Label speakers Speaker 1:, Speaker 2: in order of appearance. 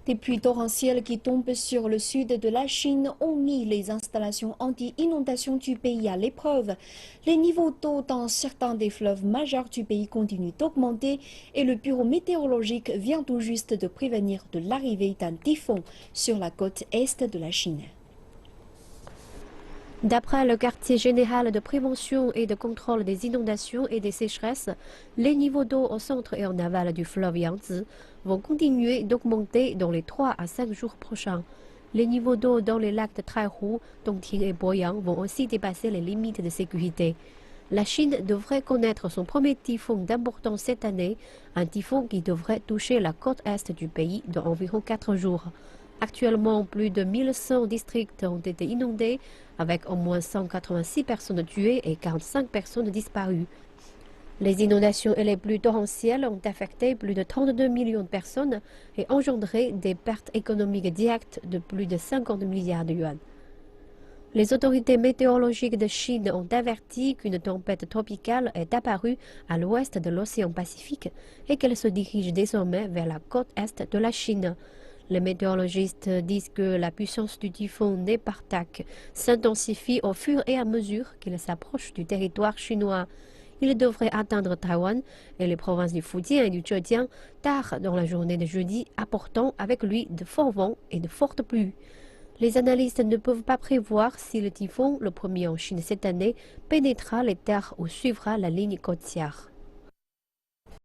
Speaker 1: Des pluies torrentielles qui tombent sur le sud de la Chine ont mis les installations anti-inondation du pays à l'épreuve. Les niveaux d'eau dans certains des fleuves majeurs du pays continuent d'augmenter et le bureau météorologique vient tout juste de prévenir de l'arrivée d'un typhon sur la côte est de la Chine.
Speaker 2: D'après le quartier général de prévention et de contrôle des inondations et des sécheresses, les niveaux d'eau au centre et en aval du fleuve Yangtze vont continuer d'augmenter dans les 3 à 5 jours prochains. Les niveaux d'eau dans les lacs de Taihu, Dongting et Boyang vont aussi dépasser les limites de sécurité. La Chine devrait connaître son premier typhon d'importance cette année, un typhon qui devrait toucher la côte est du pays dans environ 4 jours. Actuellement, plus de 1100 districts ont été inondés, avec au moins 186 personnes tuées et 45 personnes disparues. Les inondations et les pluies torrentielles ont affecté plus de 32 millions de personnes et engendré des pertes économiques directes de plus de 50 milliards de yuan. Les autorités météorologiques de Chine ont averti qu'une tempête tropicale est apparue à l'ouest de l'océan Pacifique et qu'elle se dirige désormais vers la côte est de la Chine. Les météorologistes disent que la puissance du typhon Nepartak s'intensifie au fur et à mesure qu'il s'approche du territoire chinois. Il devrait atteindre Taïwan et les provinces du Fujian et du Zhejiang tard dans la journée de jeudi, apportant avec lui de forts vents et de fortes pluies. Les analystes ne peuvent pas prévoir si le typhon, le premier en Chine cette année, pénétrera les terres ou suivra la ligne côtière.